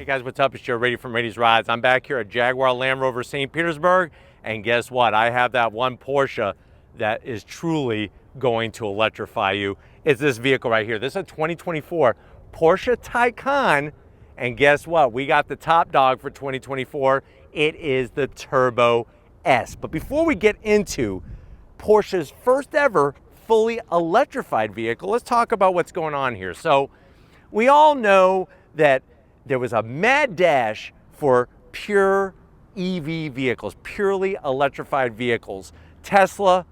guys, what's up? It's Joe Rady from Rady's Rides. I'm back here at Jaguar Land Rover St. Petersburg, and guess what? I have that one Porsche that is truly going to electrify you. It's this vehicle right here. This is a 2024 Porsche Taycan, and guess what? We got the top dog for 2024. It is the Turbo S. But before we get into Porsche's first ever fully electrified vehicle, let's talk about what's going on here. So we all know that there was a mad dash for pure EV vehicles, purely electrified vehicles. Tesla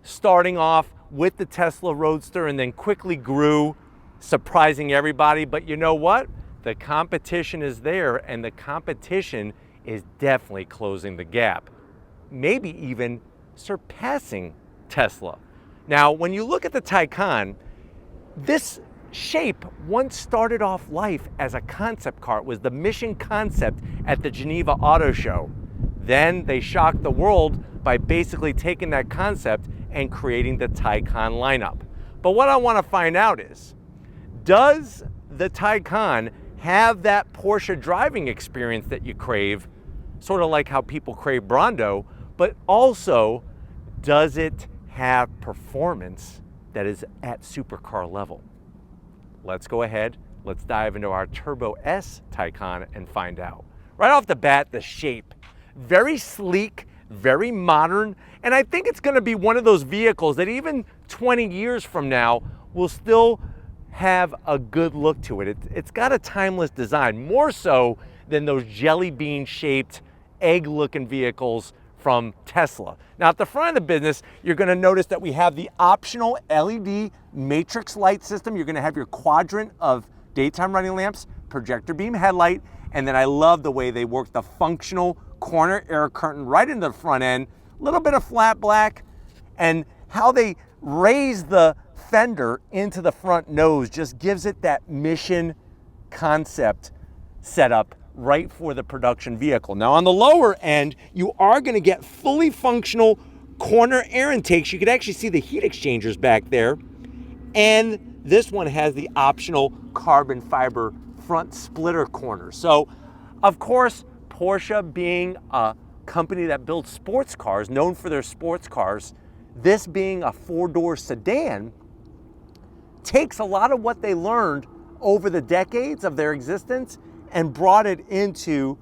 starting off with the Tesla Roadster and then quickly grew, surprising everybody. But you know what? The competition is there, and the competition is definitely closing the gap, maybe even surpassing Tesla. Now, when you look at the Taycan, this shape once started off life as a concept car. It was the mission concept at the Geneva Auto Show. Then they shocked the world by basically taking that concept and creating the Taycan lineup. But what I want to find out is, does the Taycan have that Porsche driving experience that you crave, sort of like how people crave Brando, but also does it have performance that is at supercar level? Let's go ahead, let's dive into our Turbo S Taycan and find out. Right off the bat, the shape, very sleek, very modern, and I think it's gonna be one of those vehicles that even 20 years from now will still have a good look to it. It's got a timeless design, more so than those jelly bean shaped, egg looking vehicles from Tesla. Now at the front of the business, you're gonna notice that we have the optional LED matrix light system. You're gonna have your quadrant of daytime running lamps, projector beam headlight, and then I love the way they work the functional corner air curtain right into the front end, a little bit of flat black, and how they raise the fender into the front nose just gives it that mission concept setup right for the production vehicle. Now on the lower end, you are going to get fully functional corner air intakes. You can actually see the heat exchangers back there. And this one has the optional carbon fiber front splitter corner. So of course, Porsche being a company that builds sports cars, known for their sports cars, this being a four-door sedan, takes a lot of what they learned over the decades of their existence and brought it into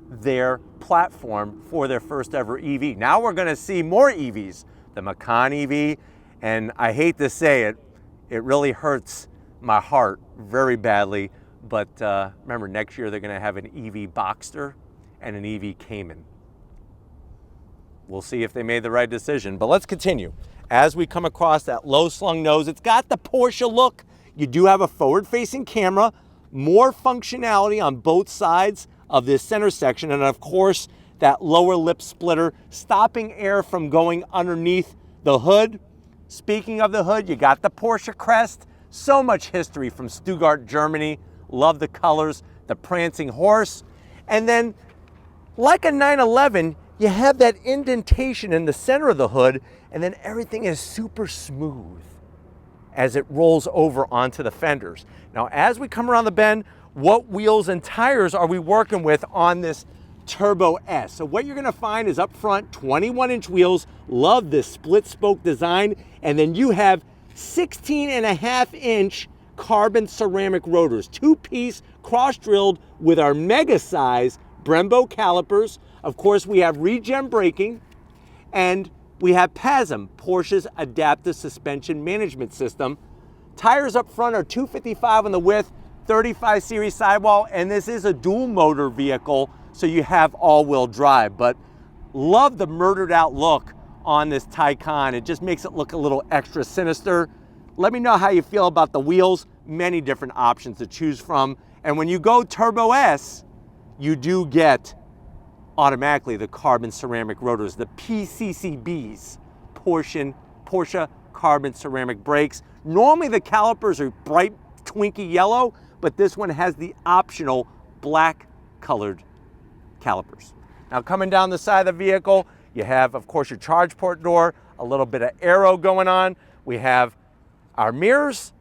their platform for their first ever EV. Now we're gonna see more EVs, the Macan EV, and I hate to say it, it really hurts my heart very badly, but remember next year they're gonna have an EV Boxster and an EV Cayman. We'll see if they made the right decision, but let's continue. As we come across that low slung nose, it's got the Porsche look. You do have a forward facing camera, more functionality on both sides of this center section, and of course that lower lip splitter stopping air from going underneath the hood. Speaking of the hood, you got the Porsche crest. So much history from Stuttgart, Germany. Love the colors, the prancing horse. And then like a 911, you have that indentation in the center of the hood, and then everything is super smooth as it rolls over onto the fenders. Now, as we come around the bend, what wheels and tires are we working with on this Turbo S? So what you're gonna find is up front, 21-inch wheels. Love this split spoke design. And then you have 16.5-inch carbon ceramic rotors, two-piece cross-drilled with our mega size Brembo calipers. Of course, we have regen braking, and we have PASM, Porsche's adaptive suspension management system. Tires up front are 255 on the width, 35 series sidewall, and this is a dual motor vehicle, so you have all-wheel drive. But love the murdered out look on this Taycan. It just makes it look a little extra sinister. Let me know how you feel about the wheels. Many different options to choose from. And when you go Turbo S, you do get automatically the carbon ceramic rotors, the PCCBs, Porsche carbon ceramic brakes. Normally the calipers are bright twinkie yellow, but this one has the optional black colored calipers. Now coming down the side of the vehicle, you have of course your charge port door, a little bit of aero going on. We have our mirrors,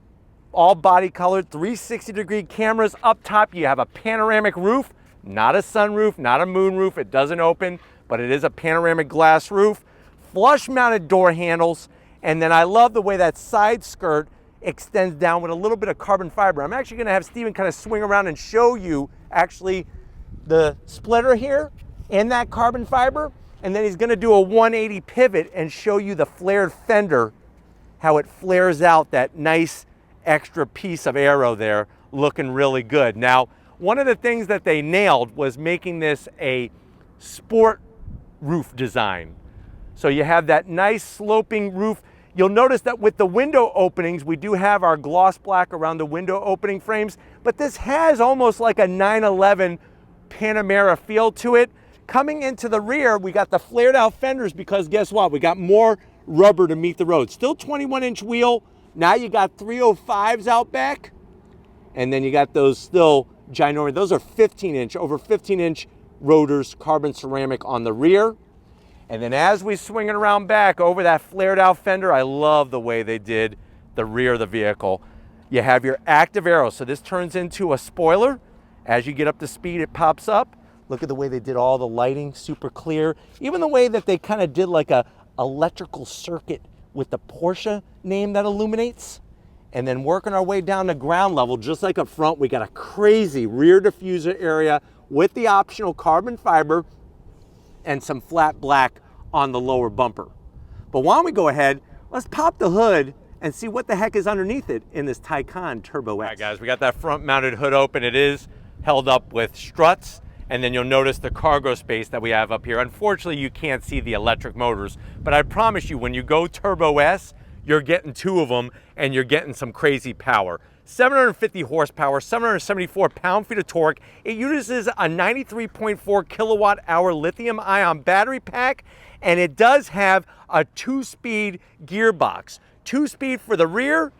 all body colored, 360-degree cameras. Up top, you have a panoramic roof, not a sunroof, not a moonroof. It doesn't open, but it is a panoramic glass roof. Flush mounted door handles. And then I love the way that side skirt extends down with a little bit of carbon fiber. I'm actually gonna have Steven kind of swing around and show you actually the splitter here and that carbon fiber. And then he's gonna do a 180 pivot and show you the flared fender, how it flares out that nice extra piece of aero there, looking really good. Now, one of the things that they nailed was making this a sport roof design. So you have that nice sloping roof. You'll notice that with the window openings, we do have our gloss black around the window opening frames, but this has almost like a 911 Panamera feel to it. Coming into the rear, we got the flared out fenders because guess what? We got more rubber to meet the road. Still 21-inch wheel. Now you got 305s out back, and then you got those still ginormous. Those are 15-inch, over 15-inch rotors, carbon ceramic on the rear. And then as we swing it around back over that flared out fender, I love the way they did the rear of the vehicle. You have your active aero, so this turns into a spoiler. As you get up to speed, it pops up. Look at the way they did all the lighting, super clear. Even the way that they kind of did like a electrical circuit with the Porsche name that illuminates. And then working our way down to ground level, just like up front, we got a crazy rear diffuser area with the optional carbon fiber and some flat black on the lower bumper. But why don't we go ahead, let's pop the hood and see what the heck is underneath it in this Taycan Turbo S. All right, guys, we got that front mounted hood open. It is held up with struts, and then you'll notice the cargo space that we have up here. Unfortunately, you can't see the electric motors, but I promise you, when you go Turbo S, you're getting two of them and you're getting some crazy power. 750 horsepower, 774 pound-feet of torque. It uses a 93.4 kilowatt-hour lithium-ion battery pack, and it does have a 2-speed gearbox. 2-speed for the rear,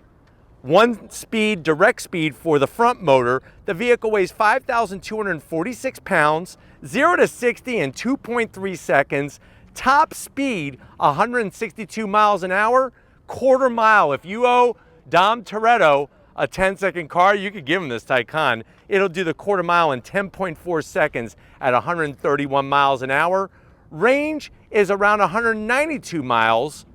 1-speed direct speed for the front motor. The vehicle weighs 5,246 pounds, 0 to 60 in 2.3 seconds. Top speed, 162 miles an hour, quarter mile. If you owe Dom Toretto a 10-second car, you could give him this Taycan. It'll do the quarter mile in 10.4 seconds at 131 miles an hour. Range is around 192 miles.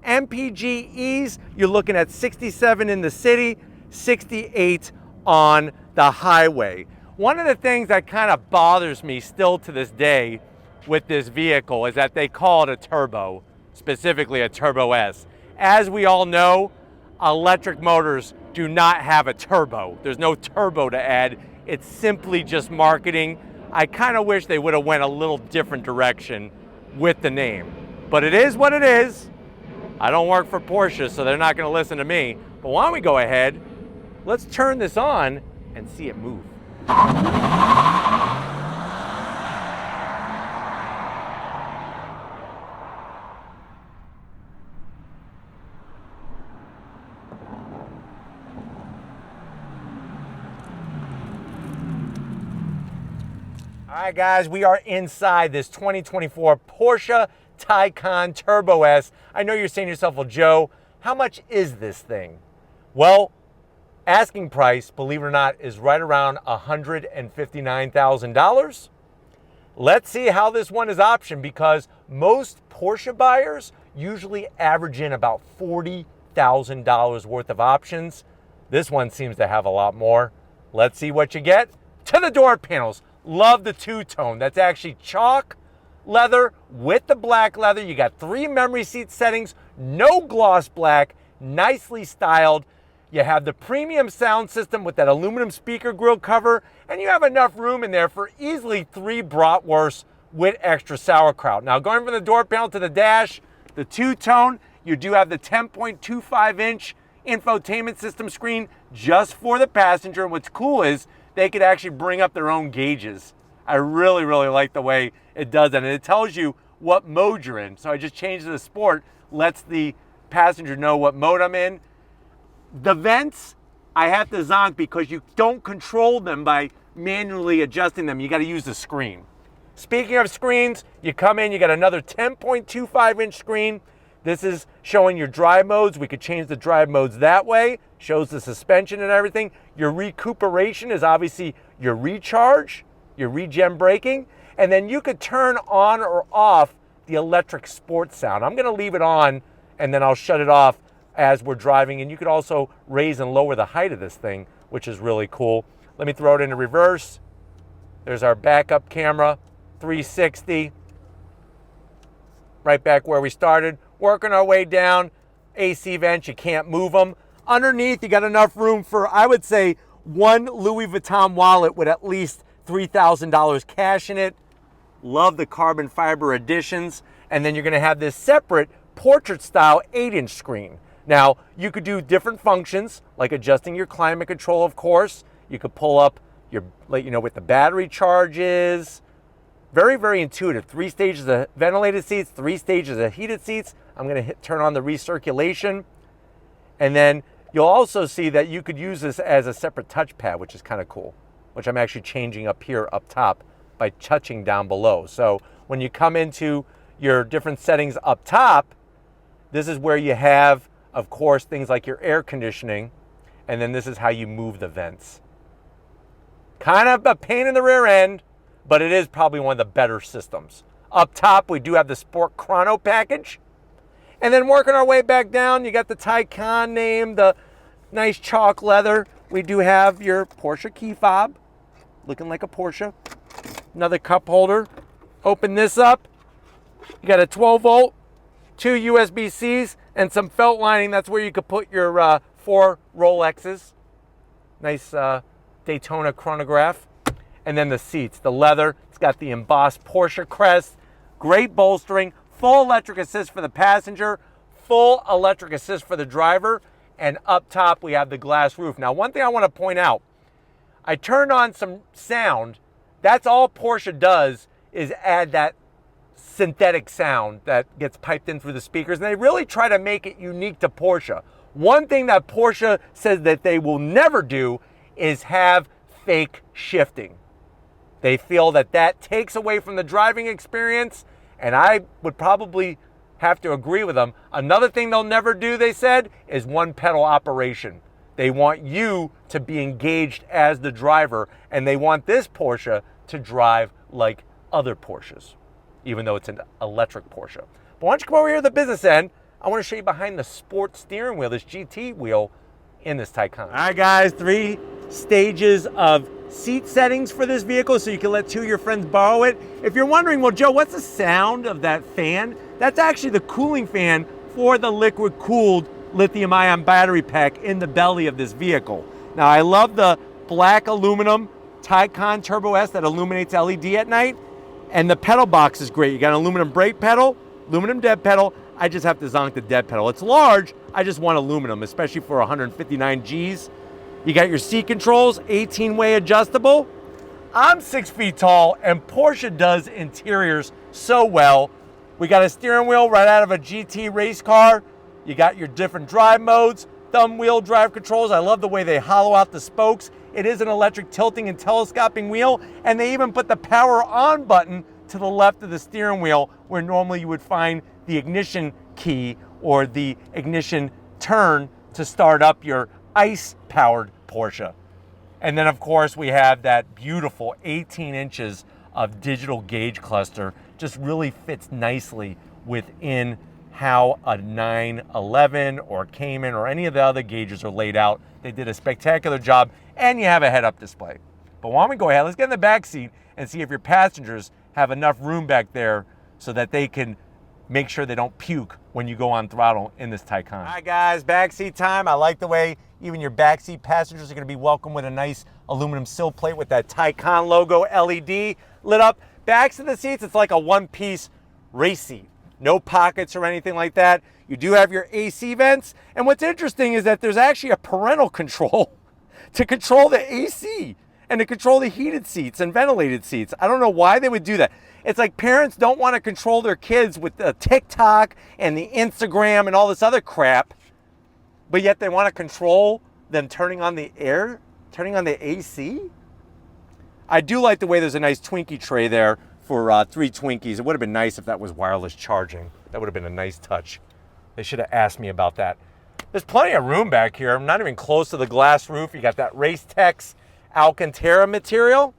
MPGs, you're looking at 67 in the city, 68 on the highway. One of the things that kind of bothers me still to this day with this vehicle is that they call it a turbo, specifically a Turbo S. As we all know, electric motors do not have a turbo. There's no turbo to add. It's simply just marketing. I kind of wish they would have went a little different direction with the name, but it is what it is. I don't work for Porsche, so they're not going to listen to me. But why don't we go ahead, let's turn this on and see it move. All right, guys, we are inside this 2024 Porsche Taycan Turbo S. I know you're saying to yourself, well, Joe, how much is this thing? Well, asking price, believe it or not, is right around $159,000. Let's see how this one is optioned, because most Porsche buyers usually average in about $40,000 worth of options. This one seems to have a lot more. Let's see what you get. To the door panels. Love the two-tone. That's actually chalk leather with the black leather. You got 3 memory seat settings, no gloss black, nicely styled. You have the premium sound system with that aluminum speaker grill cover, and you have enough room in there for easily 3 bratwursts with extra sauerkraut. Now, going from the door panel to the dash, the two-tone, you do have the 10.25-inch infotainment system screen just for the passenger. And what's cool is they could actually bring up their own gauges. I really, really like the way it does that. And it tells you what mode you're in. So I just changed it to sport, lets the passenger know what mode I'm in. The vents, I have to zonk because you don't control them by manually adjusting them. You got to use the screen. Speaking of screens, you come in, you got another 10.25-inch screen, This is showing your drive modes. We could change the drive modes that way. Shows the suspension and everything. Your recuperation is obviously your recharge, your regen braking. And then you could turn on or off the electric sports sound. I'm gonna leave it on and then I'll shut it off as we're driving. And you could also raise and lower the height of this thing, which is really cool. Let me throw it into reverse. There's our backup camera, 360. Right back where we started. Working our way down. AC vents, you can't move them. Underneath, you got enough room for, I would say, one Louis Vuitton wallet with at least $3,000 cash in it. Love the carbon fiber additions. And then you're gonna have this separate portrait style 8-inch screen. Now, you could do different functions, like adjusting your climate control, of course. You could pull up your, let you know what the battery charge is. Very, very intuitive. 3 stages of ventilated seats, 3 stages of heated seats. I'm gonna turn on the recirculation. And then you'll also see that you could use this as a separate touchpad, which is kind of cool, which I'm actually changing up here up top by touching down below. So when you come into your different settings up top, this is where you have, of course, things like your air conditioning, and then this is how you move the vents. Kind of a pain in the rear end, but it is probably one of the better systems. Up top, we do have the Sport Chrono package. And then working our way back down, you got the Taycan name, the nice chalk leather. We do have your Porsche key fob, looking like a Porsche. Another cup holder. Open this up. You got a 12 volt, 2 USB-Cs, and some felt lining. That's where you could put your 4 Rolexes. Nice Daytona chronograph. And then the seats, the leather. It's got the embossed Porsche crest. Great bolstering. Full electric assist for the passenger. Full electric assist for the driver. And up top, we have the glass roof. Now, one thing I want to point out. I turned on some sound. That's all Porsche does is add that synthetic sound that gets piped in through the speakers. And they really try to make it unique to Porsche. One thing that Porsche says that they will never do is have fake shifting. They feel that that takes away from the driving experience, and I would probably have to agree with them. Another thing they'll never do, they said, is one pedal operation. They want you to be engaged as the driver, and they want this Porsche to drive like other Porsches, even though it's an electric Porsche. But why don't you come over here to the business end? I want to show you behind the sport steering wheel, this GT wheel in this Taycan. All right, guys, 3 stages of seat settings for this vehicle, so you can let 2 of your friends borrow it. If you're wondering, well, Joe, what's the sound of that fan? That's actually the cooling fan for the liquid-cooled lithium-ion battery pack in the belly of this vehicle. Now, I love the black aluminum Taycan Turbo S that illuminates LED at night, and the pedal box is great. You got an aluminum brake pedal, aluminum dead pedal. I just have to zonk the dead pedal. It's large, I just want aluminum, especially for 159 Gs. You got your seat controls, 18-way adjustable. I'm 6 feet tall, and Porsche does interiors so well. We got a steering wheel right out of a GT race car. You got your different drive modes, thumb wheel drive controls. I love the way they hollow out the spokes. It is an electric tilting and telescoping wheel, and they even put the power on button to the left of the steering wheel, where normally you would find the ignition key or the ignition turn to start up your ICE-powered Porsche. And then, of course, we have that beautiful 18 inches of digital gauge cluster. Just really fits nicely within how a 911 or Cayman or any of the other gauges are laid out. They did a spectacular job, and you have a head-up display. But why don't we go ahead, let's get in the back seat and see if your passengers have enough room back there so that they can make sure they don't puke when you go on throttle in this Taycan. All right, guys, backseat time. I like the way even your backseat passengers are going to be welcomed with a nice aluminum sill plate with that Taycan logo LED lit up. Backs of the seats, it's like a one-piece race seat. No pockets or anything like that. You do have your AC vents. And what's interesting is that there's actually a parental control to control the AC and to control the heated seats and ventilated seats. I don't know why they would do that. It's like parents don't want to control their kids with the TikTok and the Instagram and all this other crap, but yet they want to control them turning on the air, turning on the AC. I do like the way there's a nice Twinkie tray there for 3 Twinkies. It would have been nice if that was wireless charging. That would have been a nice touch. They should have asked me about that. There's plenty of room back here. I'm not even close to the glass roof. You got that Race Tex Alcantara material.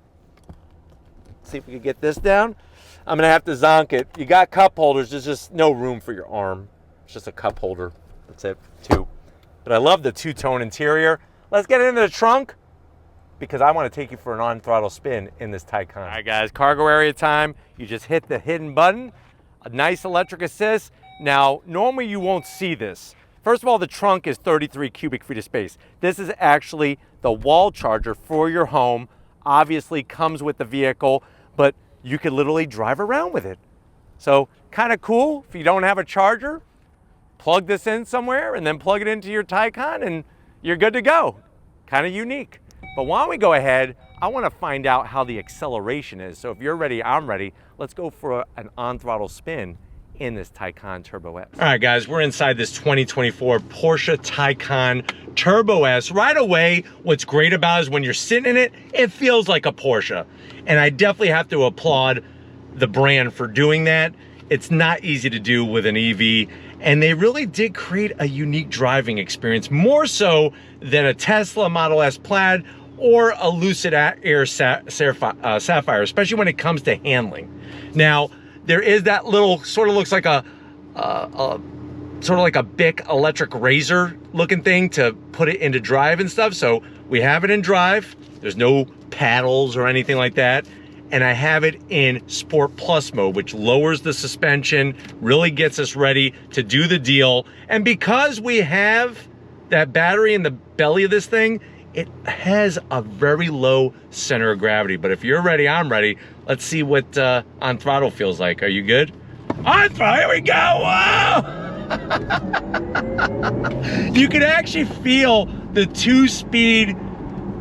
Let's see if we can get this down. I'm gonna have to zonk it. You got cup holders, there's just no room for your arm. It's just a cup holder, that's it, two. But I love the two-tone interior. Let's get into the trunk because I wanna take you for an on-throttle spin in this Taycan. All right guys, cargo area time. You just hit the hidden button, a nice electric assist. Now, normally you won't see this. First of all, the trunk is 33 cubic feet of space. This is actually the wall charger for your home. Obviously comes with the vehicle, but you could literally drive around with it. So kind of cool. If you don't have a charger, plug this in somewhere and then plug it into your Taycan and you're good to go. Kind of unique. But why don't we go ahead, I want to find out how the acceleration is. So if you're ready, I'm ready. Let's go for an on-throttle spin in this Taycan Turbo S. All right guys, we're inside this 2024 Porsche Taycan Turbo S. Right away, what's great about it is when you're sitting in it, it feels like a Porsche. And I definitely have to applaud the brand for doing that. It's not easy to do with an EV, and they really did create a unique driving experience, more so than a Tesla Model S Plaid or a Lucid Air Sapphire, especially when it comes to handling. Now, there is that little, sort of looks like a sort of like a Bic electric razor looking thing to put it into drive and stuff. So we have it in drive. There's no paddles or anything like that. And I have it in Sport Plus mode, which lowers the suspension, really gets us ready to do the deal. And because we have that battery in the belly of this thing, it has a very low center of gravity. But if you're ready, I'm ready. Let's see what on throttle feels like. Are you good? On throttle, here we go, whoa! You can actually feel the 2-speed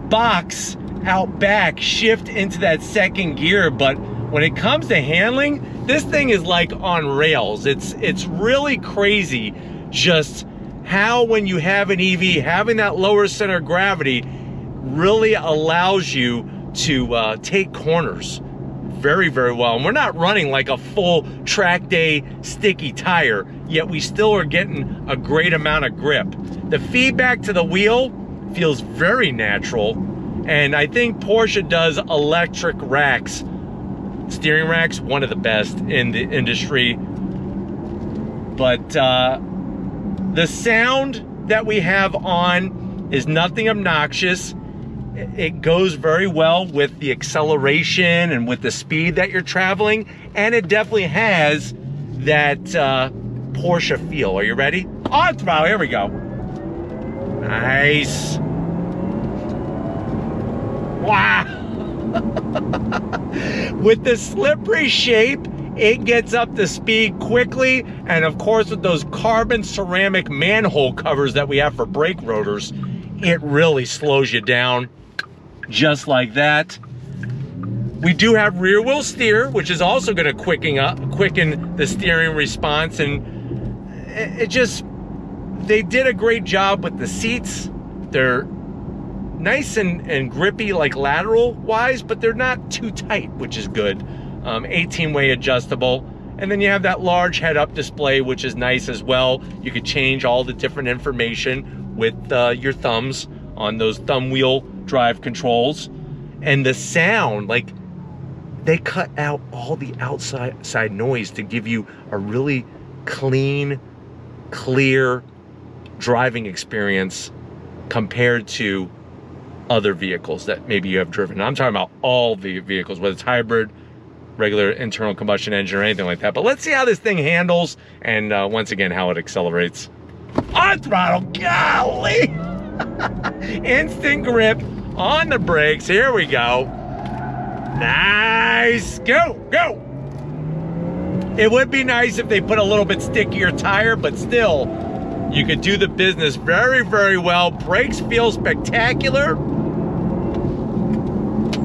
box out back shift into that second gear, but when it comes to handling, this thing is like on rails. It's really crazy just how when you have an EV, having that lower center of gravity really allows you to take corners very, very well. And we're not running like a full track day sticky tire, yet we still are getting a great amount of grip. The feedback to the wheel feels very natural, and I think Porsche does electric racks, steering racks, one of the best in the industry. But the sound that we have on is nothing obnoxious. It goes very well with the acceleration and with the speed that you're traveling, and it definitely has that Porsche feel. Are you ready? On throttle, here we go. Nice. Wow. With the slippery shape, it gets up to speed quickly, and of course with those carbon ceramic manhole covers that we have for brake rotors, it really slows you down just like that. We do have rear wheel steer, which is also going to quicken the steering response, and they did a great job with the seats. They're nice and grippy, like lateral wise, but they're not too tight, which is good. 18-way adjustable, and then you have that large head-up display, which is nice as well. You could change all the different information with your thumbs on those thumb wheel drive controls. And the sound, like, they cut out all the outside noise to give you a really clean, clear driving experience compared to other vehicles that maybe you have driven. I'm talking about all the vehicles, whether it's hybrid, regular internal combustion engine, or anything like that. But let's see how this thing handles, and once again, how it accelerates. On throttle, golly! Instant grip on the brakes. Here we go. Nice. Go, go. It would be nice if they put a little bit stickier tire, but still, you could do the business very, very well. Brakes feel spectacular.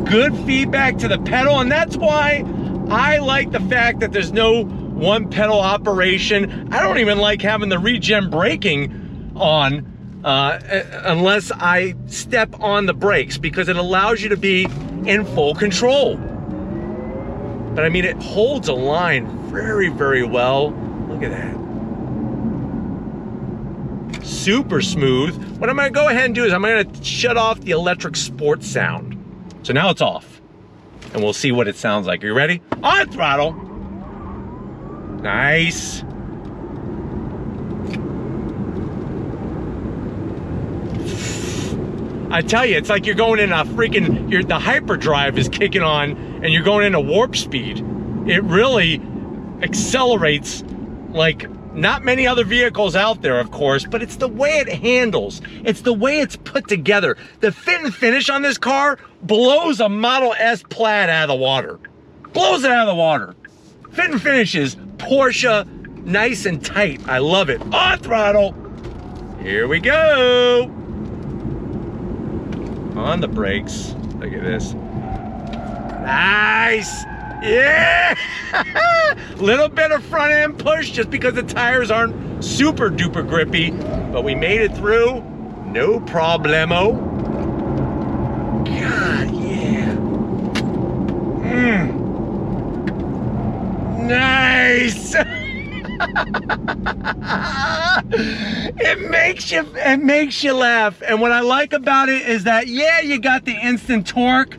Good feedback to the pedal, and that's why I like the fact that there's no one pedal operation. I don't even like having the regen braking on unless I step on the brakes, because it allows you to be in full control. But I mean, it holds a line very, very well. Look at that. super smooth. What I'm gonna go ahead and do is I'm gonna shut off the electric sports sound. So now it's off, and we'll see what it sounds like. Are you ready? On throttle. Nice. I tell you, it's like you're going in a freaking, the hyperdrive is kicking on and you're going into warp speed. It really accelerates like not many other vehicles out there, of course, but it's the way it handles. It's the way it's put together. The fit and finish on this car blows a Model S Plaid out of the water. Blows it out of the water. Fit and finish is Porsche, nice and tight. I love it. On throttle. Here we go. On the brakes. Look at this. Nice. Yeah. Little bit of front end push just because the tires aren't super duper grippy, but we made it through. No problemo. God, yeah. Nice. It makes you laugh. And what I like about it is that, yeah, you got the instant torque,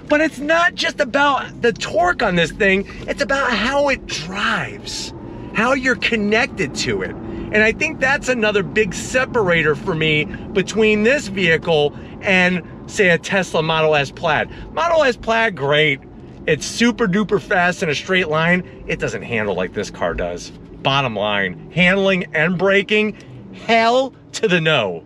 but it's not just about the torque on this thing, it's about how it drives, how you're connected to it. And I think that's another big separator for me between this vehicle and, say, a Tesla Model S Plaid. Model S Plaid, great. It's super duper fast in a straight line. It doesn't handle like this car does. Bottom line, handling and braking, hell to the no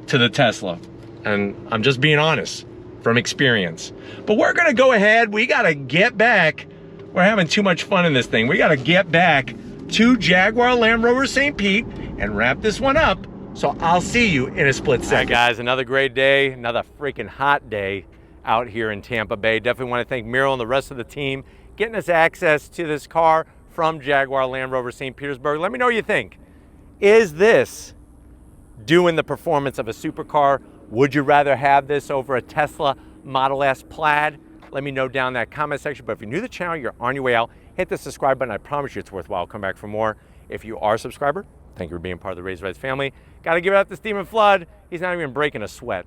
to the Tesla. And I'm just being honest from experience. But we're gonna go ahead, we gotta get back. We're having too much fun in this thing. We gotta get back to Jaguar Land Rover St. Pete and wrap this one up. So I'll see you in a split second. All right, guys, another great day, another freaking hot day out here in Tampa Bay. Definitely want to thank Miro and the rest of the team getting us access to this car from Jaguar Land Rover St. Petersburg. Let me know what you think. Is this doing the performance of a supercar? Would you rather have this over a Tesla Model S Plaid? Let me know down in that comment section. But if you're new to the channel, you're on your way out, hit the subscribe button. I promise you it's worthwhile. Come back for more. If you are a subscriber, thank you for being part of the Raised Reds family. Got to give it up to Stephen Flood. He's not even breaking a sweat.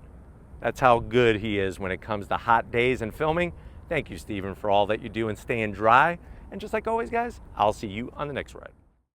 That's how good he is when it comes to hot days and filming. Thank you, Stephen, for all that you do and staying dry. And just like always, guys, I'll see you on the next ride.